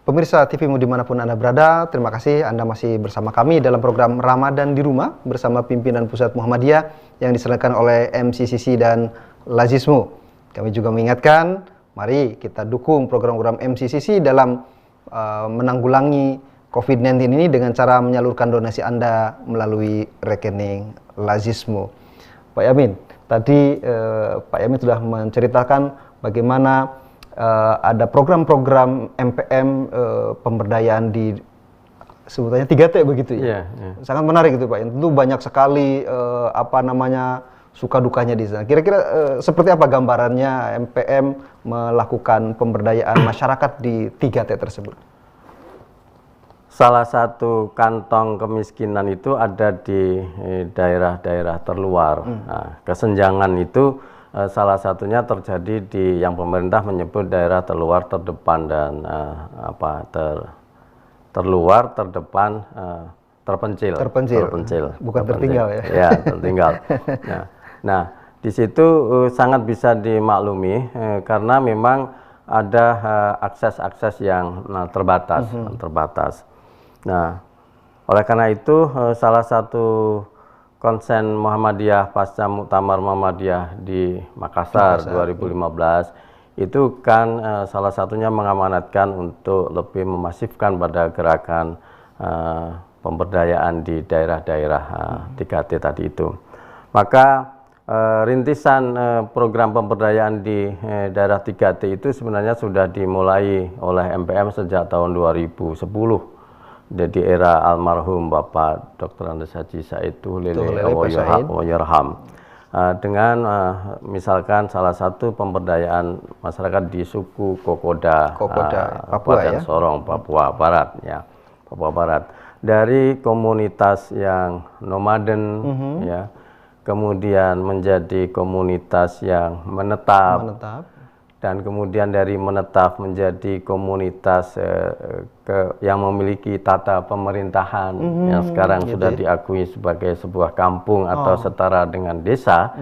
Pemirsa TVmu dimanapun Anda berada, terima kasih Anda masih bersama kami dalam program Ramadan di Rumah bersama pimpinan Pusat Muhammadiyah yang diselenggarakan oleh MCCC dan Lazismu. Kami juga mengingatkan, mari kita dukung program-program MCCC dalam menanggulangi COVID-19 ini dengan cara menyalurkan donasi Anda melalui rekening Lazismu. Pak Yamin, tadi Pak Yamin sudah menceritakan bagaimana ada program-program MPM pemberdayaan di sebutannya 3T begitu ya. Sangat menarik itu Pak. Tentu banyak sekali suka dukanya di sana. Kira-kira seperti apa gambarannya MPM melakukan pemberdayaan masyarakat di 3T tersebut? Salah satu kantong kemiskinan itu ada di daerah-daerah terluar. Nah, kesenjangan itu salah satunya terjadi di yang pemerintah menyebut daerah terluar, terdepan dan terluar, terdepan, terpencil. Bukan tertinggal ya. Ya, tertinggal. Nah, di situ sangat bisa dimaklumi karena memang ada akses-akses yang terbatas. Nah, oleh karena itu salah satu konsen Muhammadiyah pasca Muktamar Muhammadiyah di Makassar 2015 itu kan salah satunya mengamanatkan untuk lebih memasifkan pada gerakan pemberdayaan di daerah-daerah 3T tadi itu. Maka rintisan program pemberdayaan di daerah 3T itu sebenarnya sudah dimulai oleh MPM sejak tahun 2010. Jadi era almarhum Bapak Dr. Andes Haji Said Lele Awoyarham. Dengan misalkan salah satu pemberdayaan masyarakat di suku Kokoda, Papua dan Sorong, Papua Barat ya, Papua Barat. Dari komunitas yang nomaden ya, kemudian menjadi komunitas yang menetap. Dan kemudian dari menetap menjadi komunitas yang memiliki tata pemerintahan yang sekarang sudah diakui sebagai sebuah kampung atau setara dengan desa,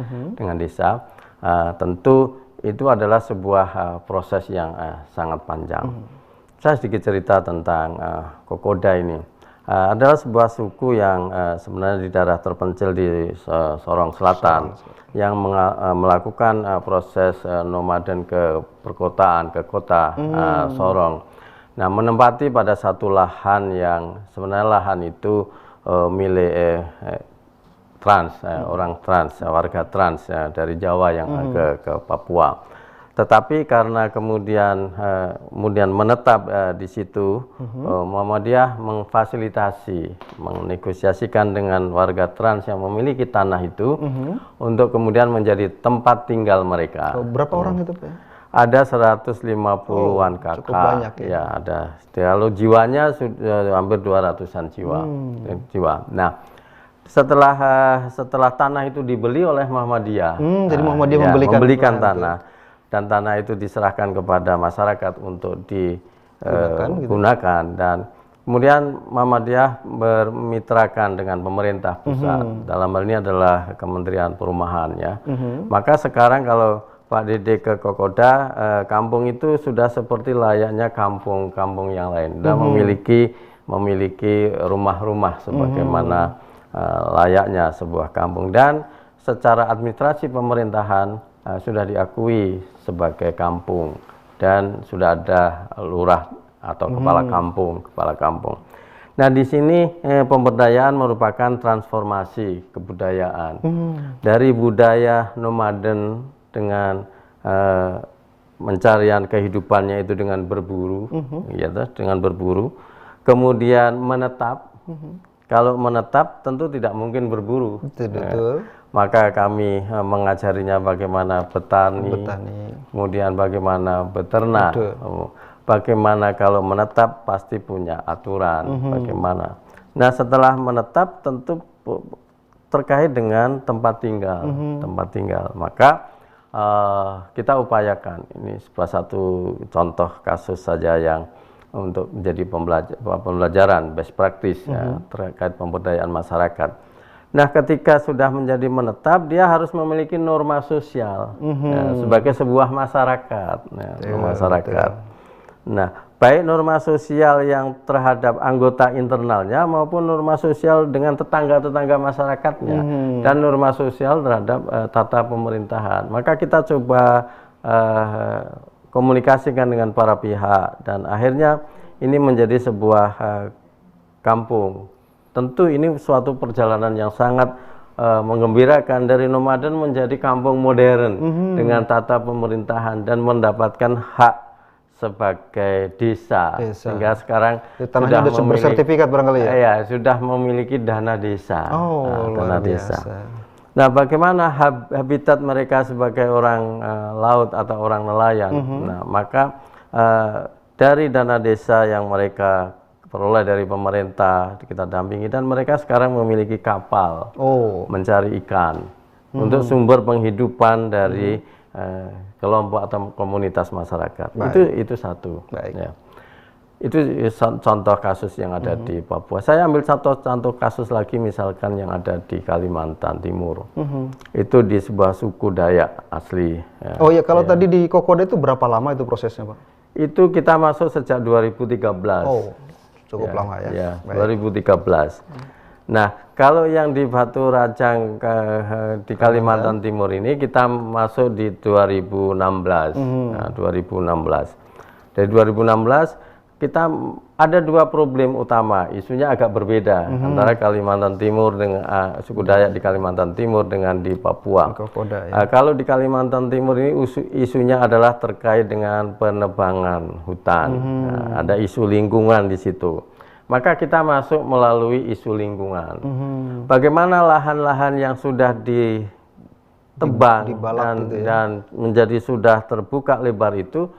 tentu itu adalah sebuah proses yang sangat panjang. Saya sedikit cerita tentang Kokoda ini. Adalah sebuah suku yang sebenarnya di daerah terpencil di Sorong Selatan yang melakukan proses nomaden ke perkotaan, ke kota Sorong. Nah, menempati pada satu lahan yang sebenarnya lahan itu milik orang trans, warga trans dari Jawa yang ke Papua. Tetapi karena kemudian menetap di situ, Muhammadiyah memfasilitasi, menegosiasikan dengan warga trans yang memiliki tanah itu untuk kemudian menjadi tempat tinggal mereka. Berapa orang itu Pak? Ada 150-an kakak. Cukup banyak ya. Ya, ada. Kalau jiwanya sudah hampir 200-an jiwa. Nah, setelah tanah itu dibeli oleh Muhammadiyah. Jadi Muhammadiyah membelikan tanah. Dan tanah itu diserahkan kepada masyarakat untuk digunakan dan kemudian Muhammadiyah bermitrakan dengan pemerintah pusat. Dalam hal ini adalah Kementerian Perumahan ya. Maka sekarang kalau Pak Dede ke Kokoda, kampung itu sudah seperti layaknya kampung-kampung yang lain. Dan memiliki rumah-rumah sebagaimana layaknya sebuah kampung, dan secara administrasi pemerintahan sudah diakui sebagai kampung dan sudah ada lurah atau kepala kampung. Nah, di sini pemberdayaan merupakan transformasi kebudayaan dari budaya nomaden dengan mencarian kehidupannya itu dengan berburu, kemudian menetap. Kalau menetap tentu tidak mungkin berburu. Betul. Maka kami mengajarinya bagaimana bertani, kemudian bagaimana beternak, bagaimana kalau menetap pasti punya aturan, bagaimana. Nah, setelah menetap tentu terkait dengan tempat tinggal, Maka kita upayakan, ini salah satu contoh kasus saja yang untuk menjadi pembelajaran best practice terkait pemberdayaan masyarakat. Nah, ketika sudah menjadi menetap, dia harus memiliki norma sosial sebagai sebuah masyarakat. Nah, baik norma sosial yang terhadap anggota internalnya maupun norma sosial dengan tetangga-tetangga masyarakatnya dan norma sosial terhadap tata pemerintahan. Maka kita coba komunikasikan dengan para pihak dan akhirnya ini menjadi sebuah kampung. Tentu ini suatu perjalanan yang sangat menggembirakan, dari nomaden menjadi kampung modern dengan tata pemerintahan dan mendapatkan hak sebagai desa. Sehingga sekarang tanahnya sudah bersertifikat barangkali ya? Ya, sudah memiliki dana desa. Dana desa. Nah, bagaimana habitat mereka sebagai orang laut atau orang nelayan? Nah, maka dari dana desa yang mereka peroleh dari pemerintah kita dampingi, dan mereka sekarang memiliki kapal mencari ikan untuk sumber penghidupan dari kelompok atau komunitas masyarakat. Itu satu. Ya. Itu contoh kasus yang ada di Papua. Saya ambil contoh kasus lagi, misalkan yang ada di Kalimantan Timur. Itu di sebuah suku Dayak asli. Ya. Oh ya, kalau tadi di Kokoda itu berapa lama itu prosesnya, Pak? Itu kita masuk sejak 2013. Oh, cukup lama ya. Ya, 2013. Nah, kalau yang di Batu Rajang di Kalimantan Timur ini kita masuk di 2016. Nah, 2016. Dari 2016 kita ada dua problem utama, isunya agak berbeda antara Kalimantan Timur dengan suku Dayak di Kalimantan Timur dengan di Papua. Kalau di Kalimantan Timur ini isunya adalah terkait dengan penebangan hutan. Ada isu lingkungan di situ. Maka kita masuk melalui isu lingkungan. Bagaimana lahan-lahan yang sudah ditebang dan menjadi sudah terbuka lebar itu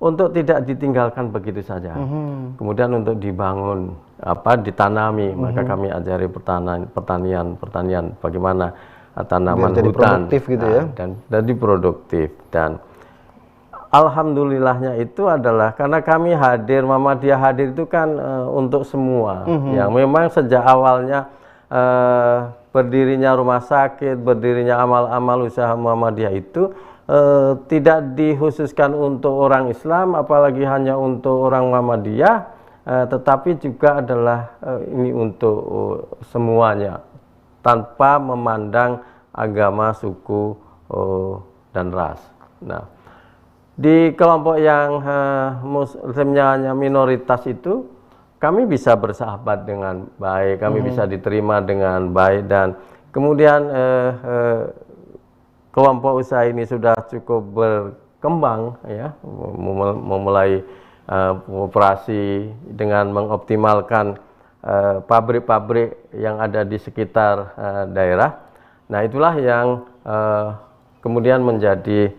untuk tidak ditinggalkan begitu saja. Kemudian untuk dibangun, ditanami, maka kami ajari pertanian bagaimana tanaman jadi hutan produktif gitu ya. Dan jadi produktif. Dan alhamdulillahnya itu adalah karena kami hadir, Muhammadiyah hadir itu kan untuk semua. Yang memang sejak awalnya berdirinya rumah sakit, berdirinya amal-amal usaha Muhammadiyah itu tidak dikhususkan untuk orang Islam, apalagi hanya untuk orang Muhammadiyah, tetapi juga adalah ini untuk semuanya, tanpa memandang agama, suku, dan ras. Nah, di kelompok yang Muslimnya hanya minoritas itu, kami bisa bersahabat dengan baik, kami bisa diterima dengan baik, dan kemudian kelompok usaha ini sudah cukup berkembang, ya, memulai operasi dengan mengoptimalkan pabrik-pabrik yang ada di sekitar daerah. Nah, itulah yang kemudian menjadi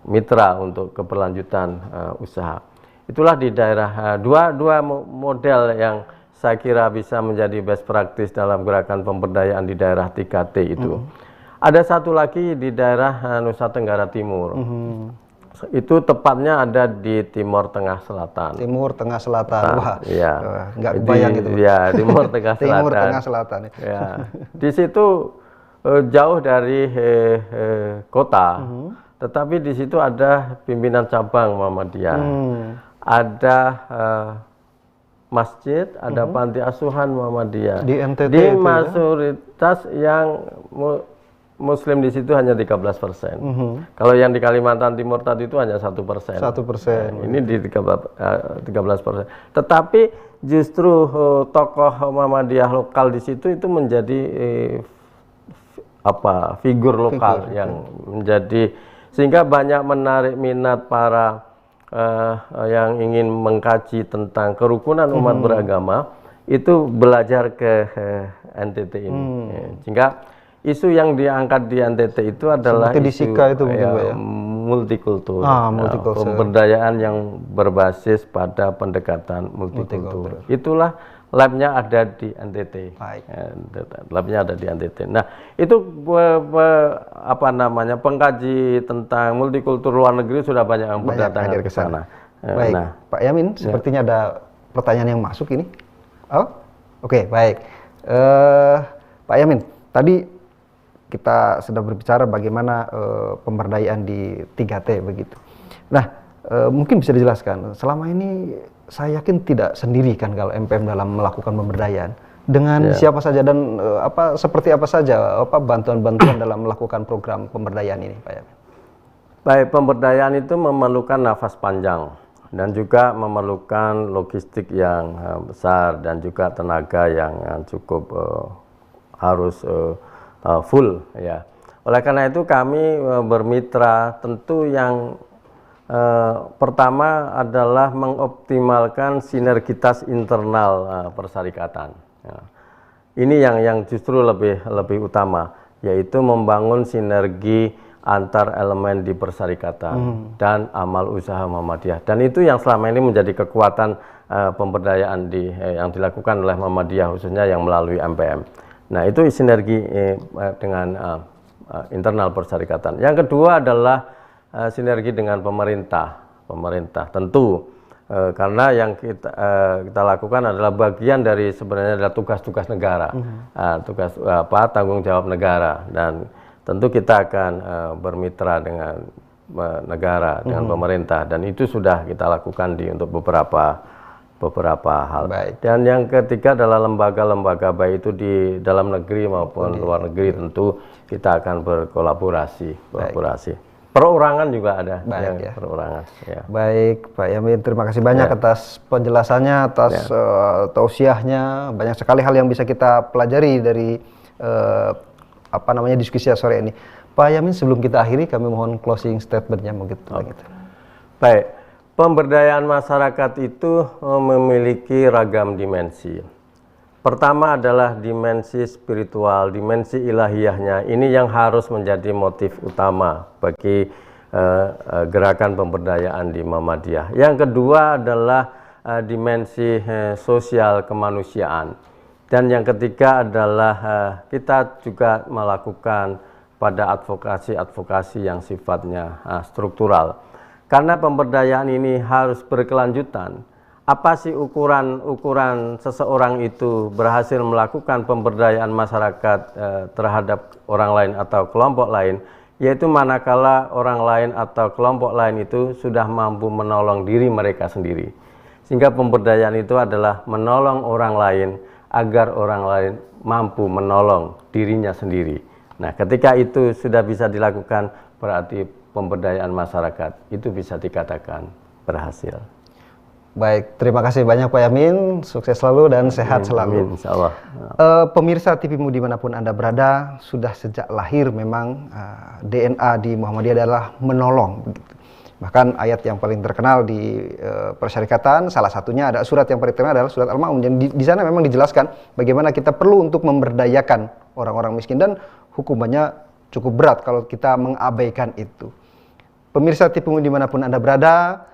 mitra untuk keberlanjutan usaha. Itulah di daerah dua model yang saya kira bisa menjadi best practice dalam gerakan pemberdayaan di daerah 3T itu. Ada satu lagi di daerah Nusa Tenggara Timur. Itu tepatnya ada di Timur Tengah Selatan. Timur Tengah Selatan. Wah, ya. Nggak kebayang gitu. Ya, Timur Tengah Selatan. Timur Tengah Selatan. Ya. Di situ jauh dari kota, tetapi di situ ada pimpinan cabang Muhammadiyah. Ada masjid, ada panti asuhan Muhammadiyah. Di NTT di itu mayoritas yang Muslim di situ hanya 13%. Kalau yang di Kalimantan Timur tadi itu hanya 1%. 1%. Ini di 13%. Tetapi justru tokoh Muhammadiyah lokal di situ itu menjadi figur lokal yang menjadi, sehingga banyak menarik minat para yang ingin mengkaji tentang kerukunan umat beragama itu belajar ke NTT ini. Sehingga isu yang diangkat di NTT itu adalah isu itu ya, multikultur, pemberdayaan yang berbasis pada pendekatan multikultur. Itulah labnya ada di NTT. Labnya ada di NTT. Nah, itu pengkaji tentang multikultur luar negeri sudah banyak yang berdatangan ke sana. Baik, Pak Yamin, sepertinya ada pertanyaan yang masuk ini. Oke, baik. Pak Yamin, tadi kita sudah berbicara bagaimana pemberdayaan di 3T begitu. Nah, mungkin bisa dijelaskan, selama ini saya yakin tidak sendiri kan kalau MPM dalam melakukan pemberdayaan. Dengan siapa saja dan seperti apa saja bantuan-bantuan dalam melakukan program pemberdayaan ini, Pak Yamin? Baik, pemberdayaan itu memerlukan nafas panjang dan juga memerlukan logistik yang besar dan juga tenaga yang cukup harus full, ya. Oleh karena itu kami bermitra tentu yang Pertama adalah mengoptimalkan sinergitas internal persyarikatan. Ya. Ini yang justru lebih utama, yaitu membangun sinergi antar elemen di persyarikatan dan amal usaha Muhammadiyah. Dan itu yang selama ini menjadi kekuatan pemberdayaan yang dilakukan oleh Muhammadiyah, khususnya yang melalui MPM. Nah, itu sinergi dengan internal persyarikatan. Yang kedua adalah sinergi dengan pemerintah tentu. Karena yang kita lakukan adalah bagian dari sebenarnya adalah tugas-tugas negara, tanggung jawab negara, dan tentu kita akan bermitra dengan negara, dengan pemerintah, dan itu sudah kita lakukan untuk beberapa hal. Baik. Dan yang ketiga adalah lembaga-lembaga, baik itu di dalam negeri maupun luar negeri, tentu kita akan berkolaborasi. Perorangan juga ada. Baik, ya. Perorangan. Ya. Baik, Pak Yamin, terima kasih banyak atas penjelasannya, atas tausiahnya. Banyak sekali hal yang bisa kita pelajari dari diskusi sore ini. Pak Yamin, sebelum kita akhiri, kami mohon closing statement-nya begitu. Baik, pemberdayaan masyarakat itu memiliki ragam dimensi. Pertama adalah dimensi spiritual, dimensi ilahiyahnya. Ini yang harus menjadi motif utama bagi gerakan pemberdayaan di Muhammadiyah. Yang kedua adalah dimensi sosial kemanusiaan. Dan yang ketiga adalah kita juga melakukan pada advokasi yang sifatnya struktural. Karena pemberdayaan ini harus berkelanjutan. Apa sih ukuran seseorang itu berhasil melakukan pemberdayaan masyarakat terhadap orang lain atau kelompok lain, yaitu manakala orang lain atau kelompok lain itu sudah mampu menolong diri mereka sendiri. Sehingga pemberdayaan itu adalah menolong orang lain agar orang lain mampu menolong dirinya sendiri. Nah, ketika itu sudah bisa dilakukan, berarti pemberdayaan masyarakat itu bisa dikatakan berhasil. Baik, terima kasih banyak Pak Yamin, sukses selalu dan sehat selalu. Amin, insya Allah. Pemirsa TVmu dimanapun Anda berada, sudah sejak lahir memang DNA di Muhammadiyah adalah menolong. Bahkan ayat yang paling terkenal di persyarikatan, salah satunya ada surat yang paling terkenal adalah surat Al-Ma'un. Dan di sana memang dijelaskan bagaimana kita perlu untuk memberdayakan orang-orang miskin, dan hukumannya cukup berat kalau kita mengabaikan itu. Pemirsa TVmu dimanapun Anda berada,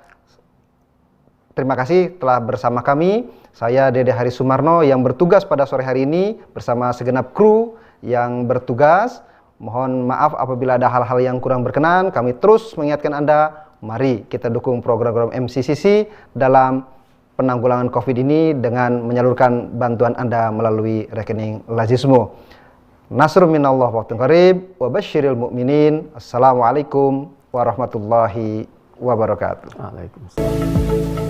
terima kasih telah bersama kami. Saya Dede Hari Sumarno yang bertugas pada sore hari ini bersama segenap kru yang bertugas. Mohon maaf apabila ada hal-hal yang kurang berkenan. Kami terus mengingatkan Anda, mari kita dukung program MCCC dalam penanggulangan COVID ini dengan menyalurkan bantuan Anda melalui rekening Lazismo. Nasrun minallah wa qarib wa basyiril mu'minin. Assalamualaikum warahmatullahi wabarakatuh. Waalaikumsalam.